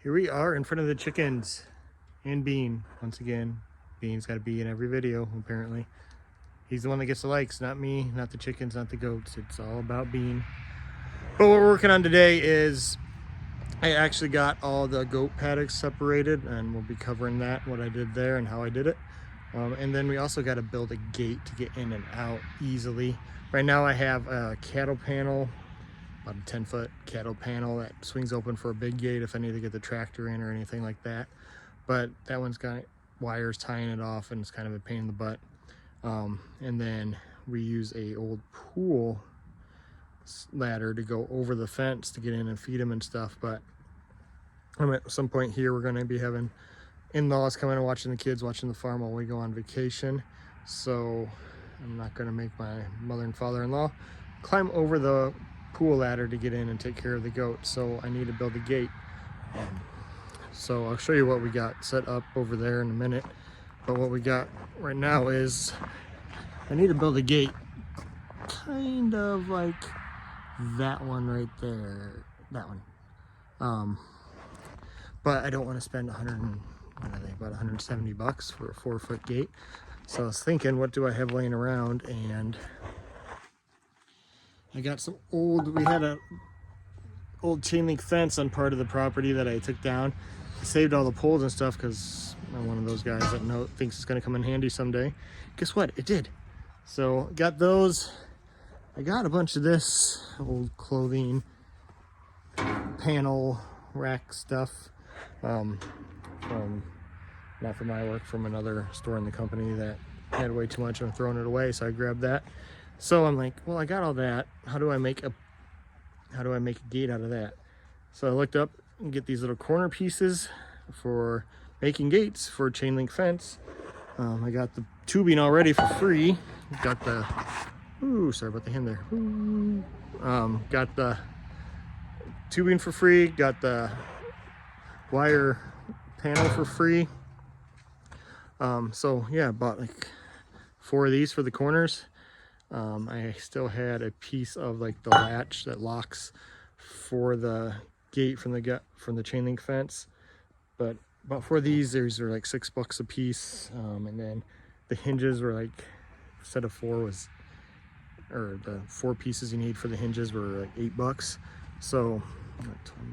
Here we are in front of the chickens and Bean. Once again, Bean's got to be in every video, apparently. He's the one that gets the likes, not me, not the chickens, not the goats. It's all about Bean. But what we're working on today is I actually got all the goat paddocks separated, and we'll be covering that, what I did there and how I did it. And then we also got to build a gate to get in and out easily. Right now I have a cattle panel, about a 10-foot cattle panel that swings open for a big gate if I need to get the tractor in or anything like that. But that one's got wires tying it off, and it's kind of a pain in the butt. And then we use a old pool ladder to go over the fence to get in and feed them and stuff. But at some point here, we're going to be having in-laws coming and watching the kids, watching the farm while we go on vacation. So I'm not going to make my mother and father-in-law climb over the pool ladder to get in and take care of the goats. So I need to build a gate. So I'll show you what we got set up over there in a minute. But what we got right now is I need to build a gate kind of like that one right there, that one. But I don't want to spend about 170 bucks for a 4-foot gate. So I was thinking, what do I have laying around? And I got some we had a old chain link fence on part of the property that I took down. I saved all the poles and stuff because I'm one of those guys that thinks it's going to come in handy someday. Guess what? It did. So got those. I got a bunch of this old clothing panel rack stuff from not from my work, from another store in the company that had way too much and I'm throwing it away. So I grabbed that. So I'm like, well, I got all that. How do I make a gate out of that? So I looked up and get these little corner pieces for making gates for a chain link fence. I got the tubing already for free. Got the sorry about the hand there. Got the tubing for free. Got the wire panel for free. So yeah, I bought like 4 of these for the corners. I still had a piece of like the latch that locks for the gate from the chain link fence. But about 4 of these are like $6 a piece. And then the hinges were like, set of 4 was, or the 4 pieces you need for the hinges were like $8. So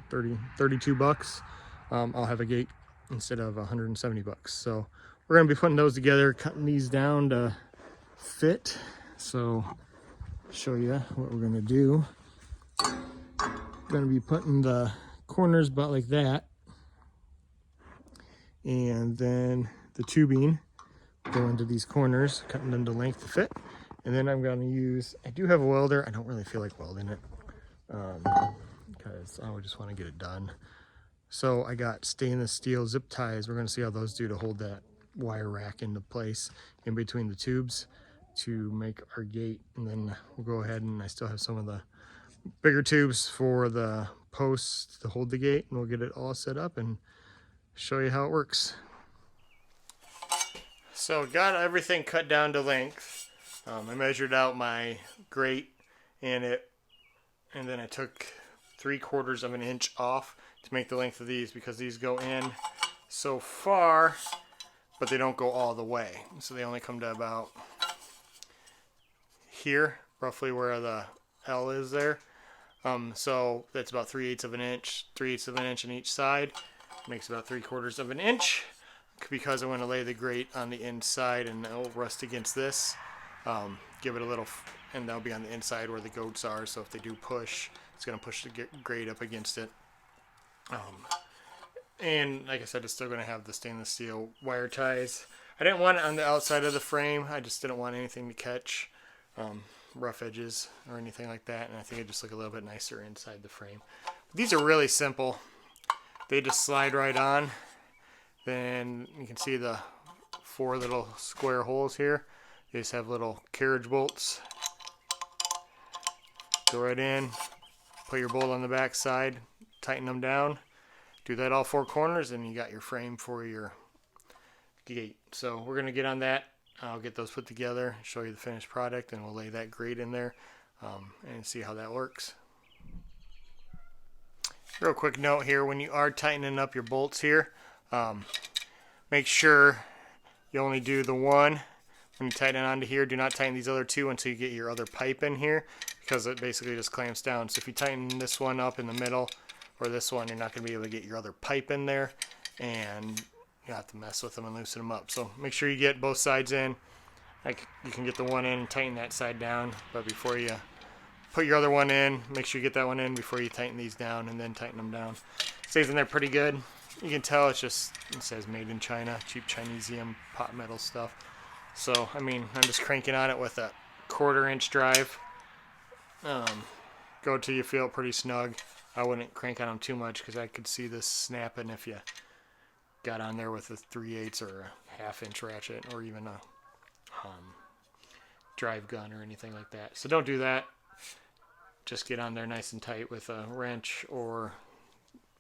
32 bucks. I'll have a gate instead of 170 bucks. So we're gonna be putting those together, cutting these down to fit. So show you what we're gonna do. We're gonna be putting the corners about like that, and then the tubing go into these corners, cutting them to length to fit. And then I'm gonna use, I do have a welder. I don't really feel like welding it because I just want to get it done. So I got stainless steel zip ties. We're gonna see how those do to hold that wire rack into place in between the tubes to make our gate. And then we'll go ahead, and I still have some of the bigger tubes for the posts to hold the gate, and we'll get it all set up and show you how it works. So got everything cut down to length. I measured out my grate and then I took 3/4 of an inch off to make the length of these, because these go in so far but they don't go all the way, so they only come to about here, roughly where the L is there. So that's about 3/8 of an inch, 3/8 of an inch on each side. Makes about 3/4 of an inch, because I want to lay the grate on the inside and it'll rust against this. Give it a little, and that'll be on the inside where the goats are, so if they do push, it's going to push the grate up against it. And like I said, it's still going to have the stainless steel wire ties. I didn't want it on the outside of the frame. I just didn't want anything to catch rough edges or anything like that, and I think it just look a little bit nicer inside the frame. These are really simple. They just slide right on. Then you can see the 4 little square holes here. They just have little carriage bolts. Go right in, put your bolt on the back side, tighten them down. Do that all 4 corners, and you got your frame for your gate. So we're going to get on that. I'll get those put together, show you the finished product, and we'll lay that grate in there and see how that works. Real quick note here, when you are tightening up your bolts here, make sure you only do the one. When you tighten it onto here, do not tighten these other two until you get your other pipe in here, because it basically just clamps down. So if you tighten this one up in the middle, or this one, you're not going to be able to get your other pipe in there, and you have to mess with them and loosen them up. So make sure you get both sides in. Like, you can get the one in and tighten that side down, but before you put your other one in, make sure you get that one in before you tighten these down, and then tighten them down. Stays in there pretty good. You can tell it says made in China, cheap Chinesium pot metal stuff. So, I mean, I'm just cranking on it with a 1/4 inch drive. Go till you feel pretty snug. I wouldn't crank on them too much because I could see this snapping if you got on there with a 3/8 or a 1/2 inch ratchet, or even a drive gun or anything like that. So don't do that. Just get on there nice and tight with a wrench or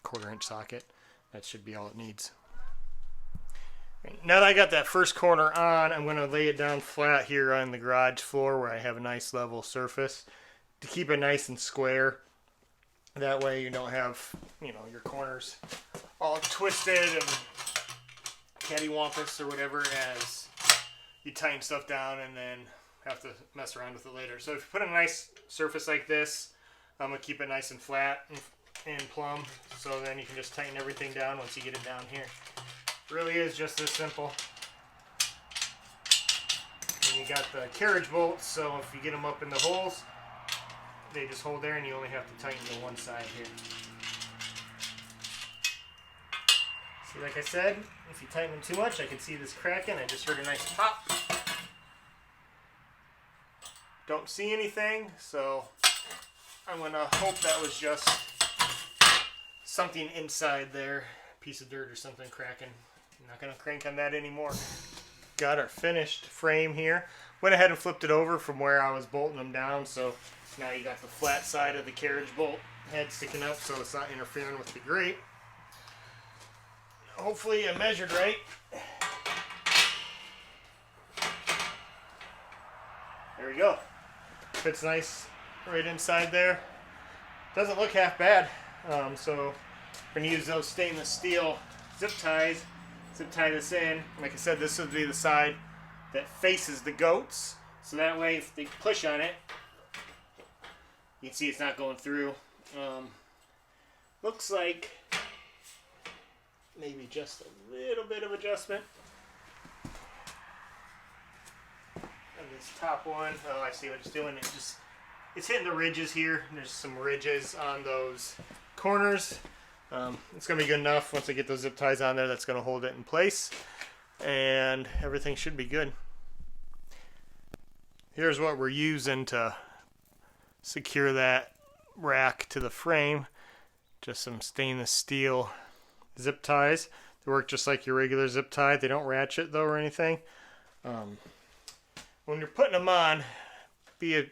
1/4 inch socket. That should be all it needs. Now that I got that first corner on, I'm going to lay it down flat here on the garage floor where I have a nice level surface to keep it nice and square. That way you don't have, your corners all twisted and cattywampus or whatever as you tighten stuff down and then have to mess around with it later. So if you put a nice surface like this, I'm going to keep it nice and flat and plumb, so then you can just tighten everything down once you get it down here. It really is just this simple. And you got the carriage bolts, so if you get them up in the holes, they just hold there and you only have to tighten the one side here. See, like I said, if you tighten them too much, I can see this cracking. I just heard a nice pop. Don't see anything, so I'm going to hope that was just something inside there, a piece of dirt or something cracking. I'm not going to crank on that anymore. Got our finished frame here. Went ahead and flipped it over from where I was bolting them down, so now you got the flat side of the carriage bolt head sticking up so it's not interfering with the grate. Hopefully I measured right. There we go. Fits nice right inside there. Doesn't look half bad. So we're going to use those stainless steel zip ties. Zip tie this in. Like I said, this would be the side that faces the goats. So that way if they push on it, you can see it's not going through. Looks like maybe just a little bit of adjustment. And this top one, oh, I see what it's doing. It's hitting the ridges here. There's some ridges on those corners. It's going to be good enough once I get those zip ties on there. That's going to hold it in place. And everything should be good. Here's what we're using to secure that rack to the frame. Just some stainless steel zip ties. They work just like your regular zip tie. They don't ratchet though or anything. When you're putting them on, pay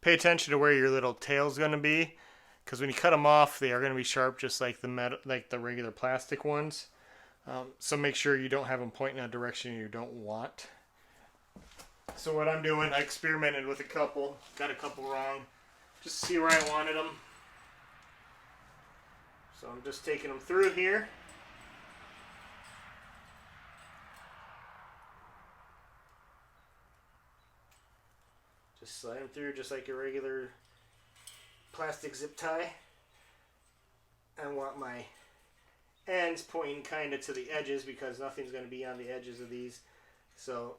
attention to where your little tail's going to be, because when you cut them off, they are going to be sharp just like the metal, like the regular plastic ones. So make sure you don't have them pointing in a direction you don't want. So what I'm doing, I experimented with a couple, got a couple wrong, just to see where I wanted them. So I'm just taking them through here. Just slide them through just like a regular plastic zip tie. I want my ends pointing kind of to the edges because nothing's going to be on the edges of these. So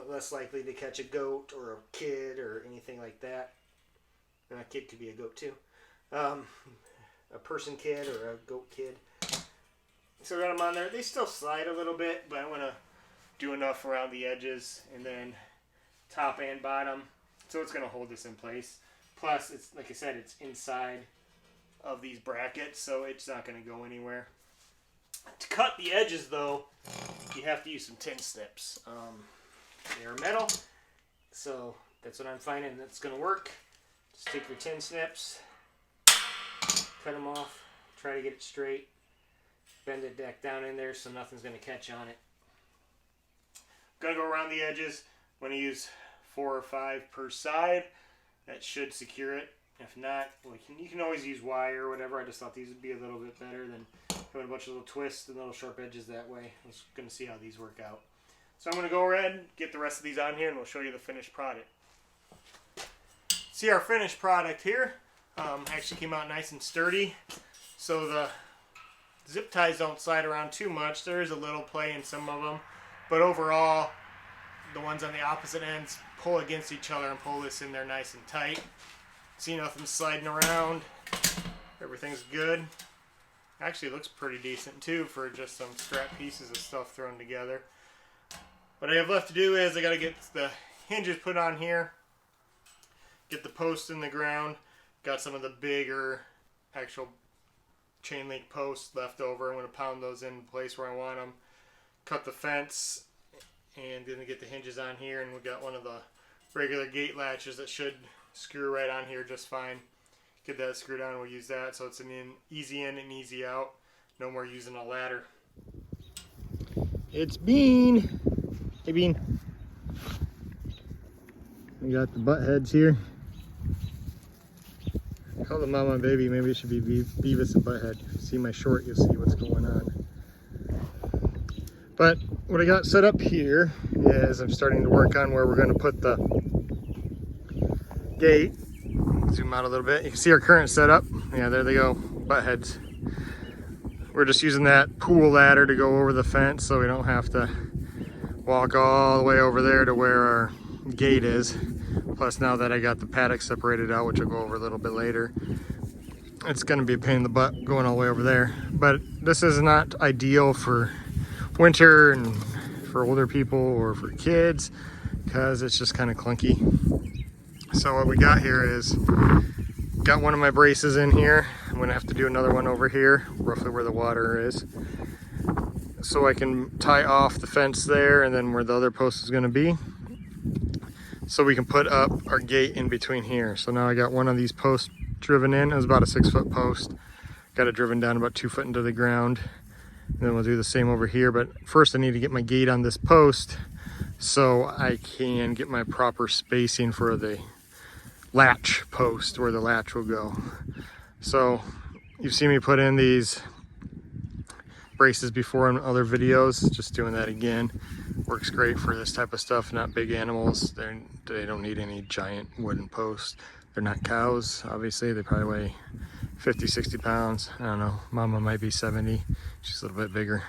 less likely to catch a goat or a kid or anything like that. And a kid could be a goat too. A person kid or a goat kid. So I got them on there. They still slide a little bit, but I want to do enough around the edges and then top and bottom. So it's going to hold this in place. Plus, it's like I said, it's inside of these brackets, so it's not going to go anywhere. To cut the edges, though, you have to use some tin snips. They are metal, so that's what I'm finding that's going to work. Just take your tin snips, cut them off, try to get it straight, bend it back down in there so nothing's going to catch on it. I'm going to go around the edges. I'm going to use 4 or 5 per side. That should secure it. If not, well, you can always use wire or whatever. I just thought these would be a little bit better than having a bunch of little twists and little sharp edges that way. I was going to see how these work out. So I'm going to go ahead and get the rest of these on here and we'll show you the finished product. See our finished product here. Actually came out nice and sturdy. So the zip ties don't slide around too much. There is a little play in some of them. But overall, the ones on the opposite ends pull against each other and pull this in there nice and tight. See, nothing sliding around. Everything's good. Actually, it looks pretty decent too for just some scrap pieces of stuff thrown together. What I have left to do is I got to get the hinges put on here, get the posts in the ground. Got some of the bigger actual chain link posts left over. I'm going to pound those in place where I want them. Cut the fence and then get the hinges on here, and we got one of the regular gate latches that should screw right on here just fine. Get that screwed on, we'll use that so it's an easy in and easy out. No more using a ladder. It's Bean. Hey Bean. We got the butt heads here. I call the mama and baby, maybe it should be Beavis and Butthead. If you see my short, you'll see what's going on. But what I got set up here is I'm starting to work on where we're going to put the gate. Zoom out a little bit. You can see our current setup. Yeah, there they go, butt heads. We're just using that pool ladder to go over the fence so we don't have to walk all the way over there to where our gate is. Plus, now that I got the paddock separated out, which I'll go over a little bit later, it's going to be a pain in the butt going all the way over there. But this is not ideal for winter and for older people or for kids because it's just kind of clunky. So what we got here is, got one of my braces in here. I'm going to have to do another one over here, roughly where the water is, so I can tie off the fence there and then where the other post is going to be, so we can put up our gate in between here. So now I got one of these posts driven in. It was about a 6-foot post. Got it driven down about 2 foot into the ground. And then we'll do the same over here. But first I need to get my gate on this post so I can get my proper spacing for the latch post, where the latch will go. So you've seen me put in these braces before in other videos. Just doing that again. Works great for this type of stuff, not big animals. They don't need any giant wooden posts. They're not cows, obviously. They probably weigh 50, 60 pounds. I don't know, mama might be 70. She's a little bit bigger.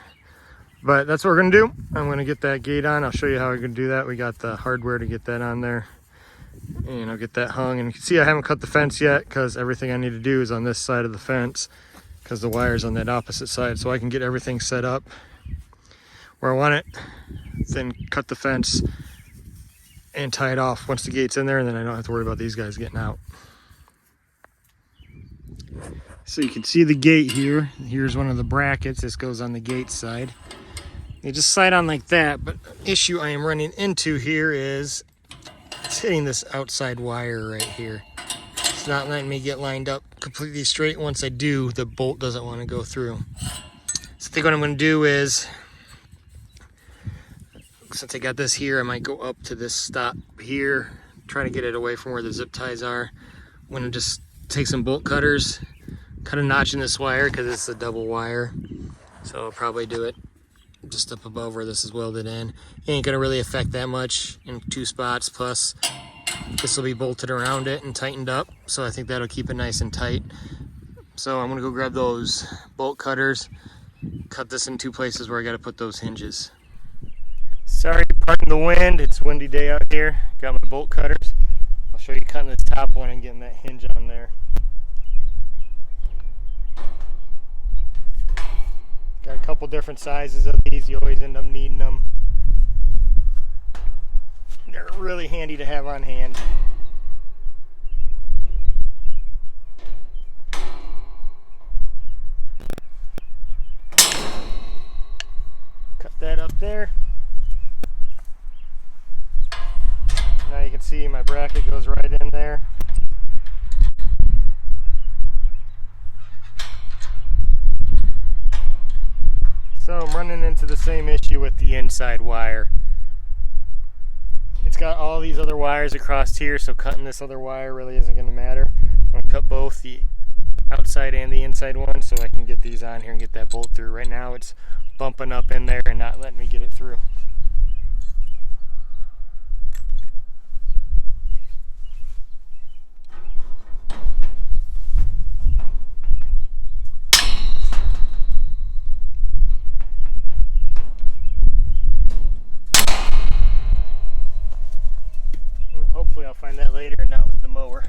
But that's what we're gonna do. I'm gonna get that gate on. I'll show you how I can do that. We got the hardware to get that on there. And I'll get that hung. And you can see I haven't cut the fence yet because everything I need to do is on this side of the fence because the wire's on that opposite side. So I can get everything set up where I want it, then cut the fence and tie it off once the gate's in there, and then I don't have to worry about these guys getting out. So you can see the gate here. Here's one of the brackets. This goes on the gate side. They just slide on like that, but the issue I am running into here is it's hitting this outside wire right here. It's not letting me get lined up completely straight. Once I do, the bolt doesn't want to go through. So I think what I'm going to do is, since I got this here, I might go up to this stop here, try to get it away from where the zip ties are. I'm going to just take some bolt cutters, cut a notch in this wire because it's a double wire. So I'll probably do it just up above where this is welded in. It ain't going to really affect that much in 2 spots. Plus, this will be bolted around it and tightened up. So I think that'll keep it nice and tight. So I'm going to go grab those bolt cutters, cut this in 2 places where I got to put those hinges. Sorry, pardon the wind. It's a windy day out here. Got my bolt cutters. I'll show you cutting this top one and getting that hinge on there. Got a couple different sizes of these. You always end up needing them. They're really handy to have on hand. Cut that up there. Now you can see my bracket goes right in there. So I'm running into the same issue with the inside wire. It's got all these other wires across here, so cutting this other wire really isn't going to matter. I'm I'm gonna cut both the outside and the inside one so I can get these on here and get that bolt through. Right now it's bumping up in there and not letting me get it through. Hopefully I'll find that later and not with the mower.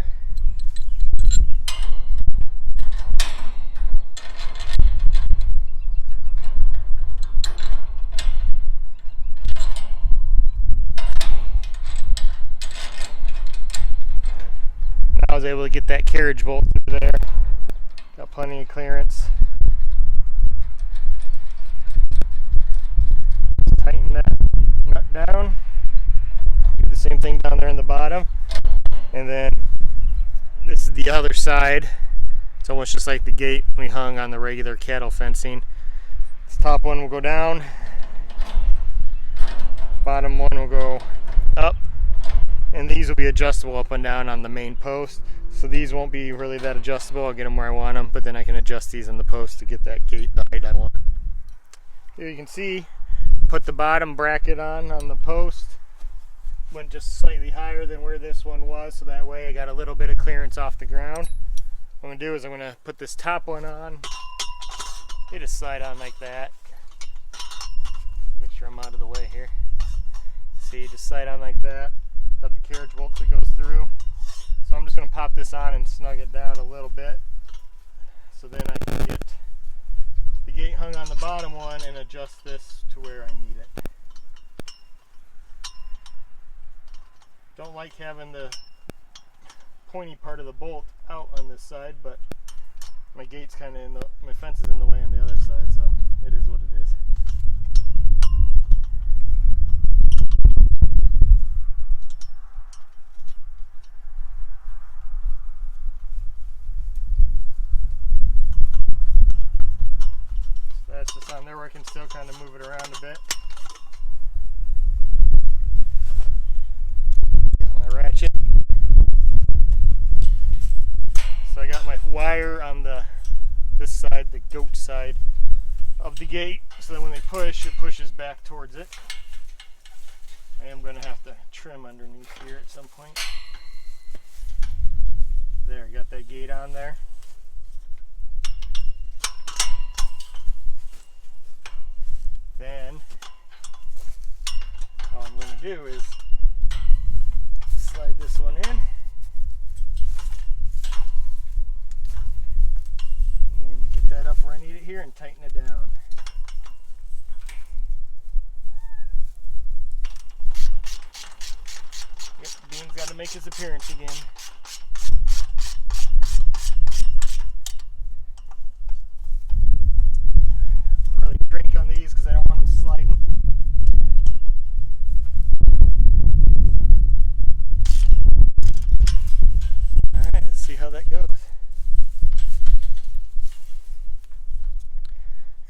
I was able to get that carriage bolt through there. Got plenty of clearance. Tighten that nut down. Do the same thing down there in the bottom. And then this is the other side. It's almost just like the gate we hung on the regular cattle fencing. This top one will go down. Bottom one will go up. And these will be adjustable up and down on the main post. So these won't be really that adjustable. I'll get them where I want them, but then I can adjust these on the post to get that gate the height I want. Here you can see, put the bottom bracket on the post. Went just slightly higher than where this one was, so that way I got a little bit of clearance off the ground. What I'm going to do is I'm going to put this top one on. They just slide on like that. Make sure I'm out of the way here. See, just slide on like that. Got the carriage bolt that goes through. So I'm just going to pop this on and snug it down a little bit. So then I can get the gate hung on the bottom one and adjust this to where I need it. Don't like having the pointy part of the bolt out on this side, but my gate's kind of in the, my fence is in the way on the other side, so it is what it is. So that's just on there where I can still kind of move it around a bit. Ratchet. So I got my wire on this side, the goat side of the gate, so that when they push, it pushes back towards it. I am going to have to trim underneath here at some point. There, got that gate on there. Then all I'm going to do is slide this one in and get that up where I need it here and tighten it down. Yep, Bean's got to make his appearance again. Really crank on these because I don't want them sliding. See how that goes.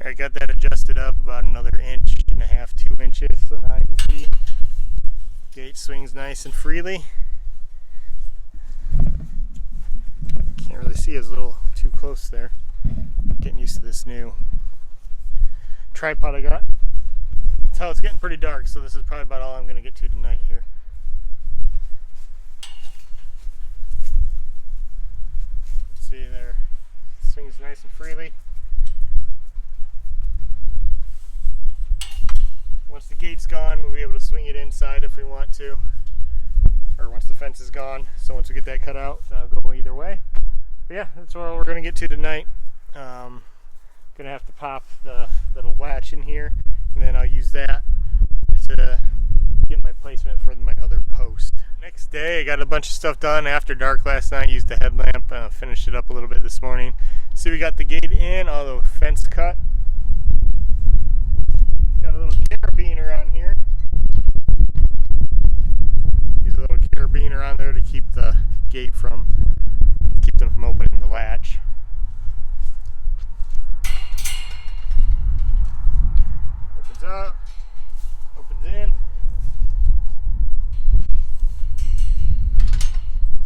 I got that adjusted up about another 1.5 inches, 2 inches, so now you can see gate swings nice and freely. Can't really see, it's a little too close there. Getting used to this new tripod I got. So it's getting pretty dark, so this is probably about all I'm going to get to tonight here. See there, swings nice and freely. Once the gate's gone, we'll be able to swing it inside if we want to, or once the fence is gone. So once we get that cut out, that'll go either way. But yeah, that's what we're gonna get to tonight. Gonna have to pop the little latch in here, and then I'll use that to get my placement for my other post. Next day, I got a bunch of stuff done after dark last night. Used the headlamp, finished it up a little bit this morning. See, we got the gate in, all the fence cut. Got a little carabiner on here. Use a little carabiner on there to keep the gate from opening the latch. Opens up, opens in.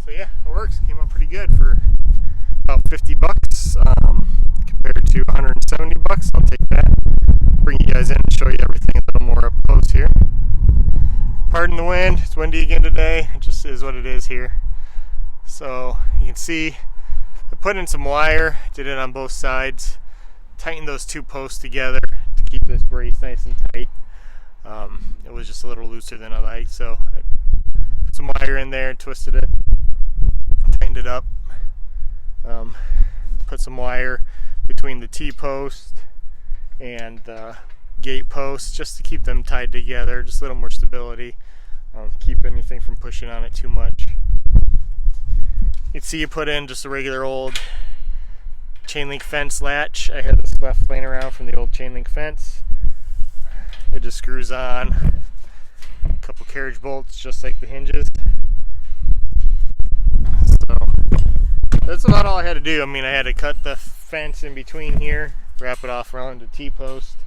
So yeah, it works. Came out pretty good for $50 compared to $170. I'll take that. Bring you guys in and show you everything a little more up close here. Pardon the wind, it's windy again today. It just is what it is here. So you can see I put in some wire, did it on both sides, tightened those two posts together to keep this brace nice and tight. It was just a little looser than I liked, so I put some wire in there and twisted it, tightened it up. Put some wire between the T-post and the gate posts just to keep them tied together, just a little more stability, keep anything from pushing on it too much. You can see you put in just a regular old chain link fence latch. I had this left laying around from the old chain link fence. It just screws on a couple carriage bolts just like the hinges. So that's about all I had to do. I mean, I had to cut the fence in between here, wrap it off around the T-post.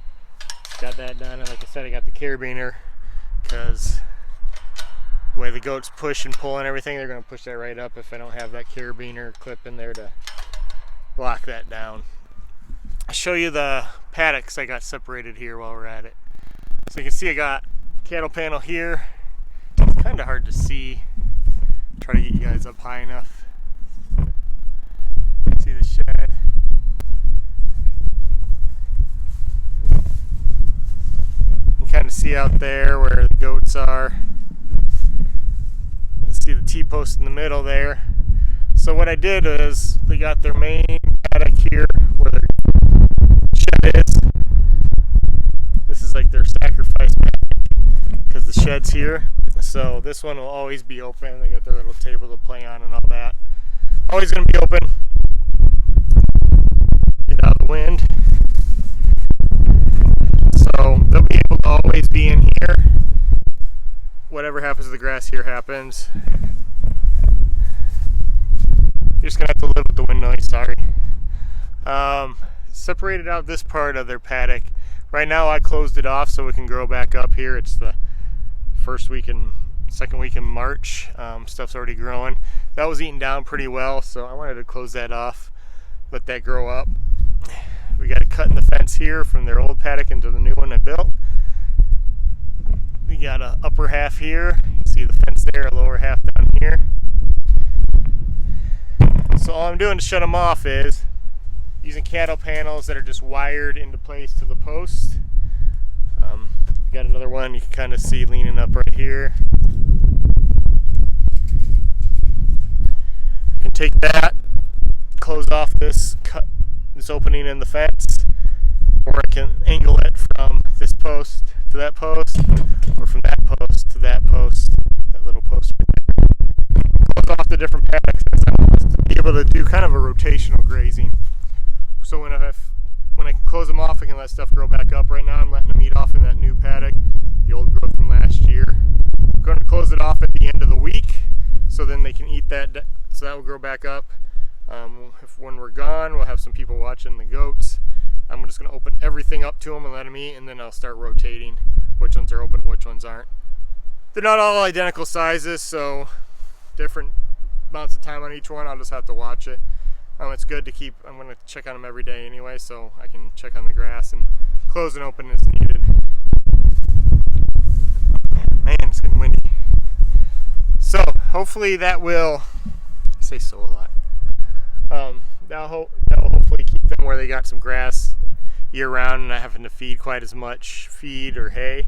Got that done, and like I said, I got the carabiner because the way the goats push and pull and everything, they're going to push that right up if I don't have that carabiner clip in there to lock that down. I'll show you the paddocks I got separated here while we're at it. So you can see I got cattle panel here. It's kind of hard to see. Try to get you guys up high enough. See the shed. You can kind of see out there where the goats are. See the T-post in the middle there. So what I did is they got their main paddock here where their shed is. This is like their sacrifice paddock because the shed's here. So this one will always be open. They got their little table to play on and all that. Always going to be open. Get out of the wind. So they'll be able to always be in here. Whatever happens to the grass here happens. You're just gonna have to live with the wind noise, sorry. Separated out this part of their paddock. Right now I closed it off so it can grow back up here. It's the second week in March. Stuff's already growing. That was eaten down pretty well, so I wanted to close that off, let that grow up. We got a cut in the fence here from their old paddock into the new one I built. We got an upper half here. You see the fence there, a lower half down here. So all I'm doing to shut them off is using cattle panels that are just wired into place to the post. Got another one you can kind of see leaning up right here. I can take that, close off this opening in the fence, or I can angle it from this post to that post, or from that post to that post, that little post right there. Close off the different paddocks to be able to do kind of a rotational grazing. So when I can close them off, I can let stuff grow back up. Right now I'm letting them eat off in that new paddock, the old growth from last year. I'm going to close it off at the end of the week, so then they can eat that, so that will grow back up. When we're gone, we'll have some people watching the goats. I'm just going to open everything up to them and let them eat, and then I'll start rotating which ones are open and which ones aren't. They're not all identical sizes, so different amounts of time on each one. I'll just have to watch it. It's good to keep, I'm going to check on them every day anyway, so I can check on the grass and close and open as needed. Man, it's getting windy. So hopefully that will, I say so a lot. That'll hopefully keep them where they got some grass year round and not having to feed quite as much feed or hay.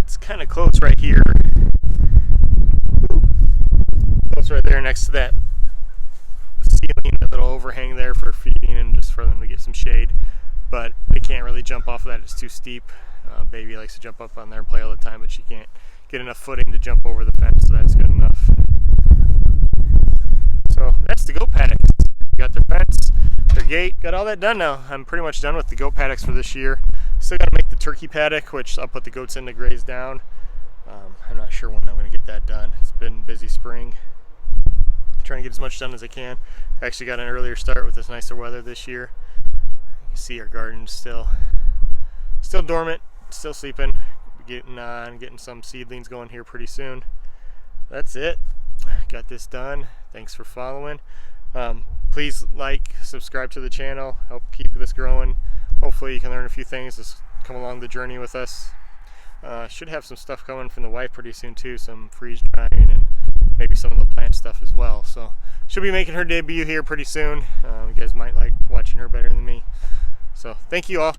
It's kind of close right here. Close right there next to that ceiling, that little overhang there for feeding and just for them to get some shade. But they can't really jump off of that, it's too steep. Baby likes to jump up on there and play all the time, but she can't get enough footing to jump over the fence, so that's good enough. So that's the goat paddocks. Got their fence, their gate, got all that done now. I'm pretty much done with the goat paddocks for this year. Still got to make the turkey paddock, which I'll put the goats in to graze down. I'm not sure when I'm going to get that done. It's been a busy spring. I'm trying to get as much done as I can. I actually got an earlier start with this nicer weather this year. You can see our garden's still dormant, still sleeping. Getting some seedlings going here pretty soon. That's it. got this done. Thanks for following. Please like, subscribe to the channel, help keep this growing. Hopefully you can learn a few things, just come along the journey with us. Should have some stuff coming from the wife pretty soon too, some freeze drying and maybe some of the plant stuff as well. So she'll be making her debut here pretty soon. You guys might like watching her better than me. So thank you all.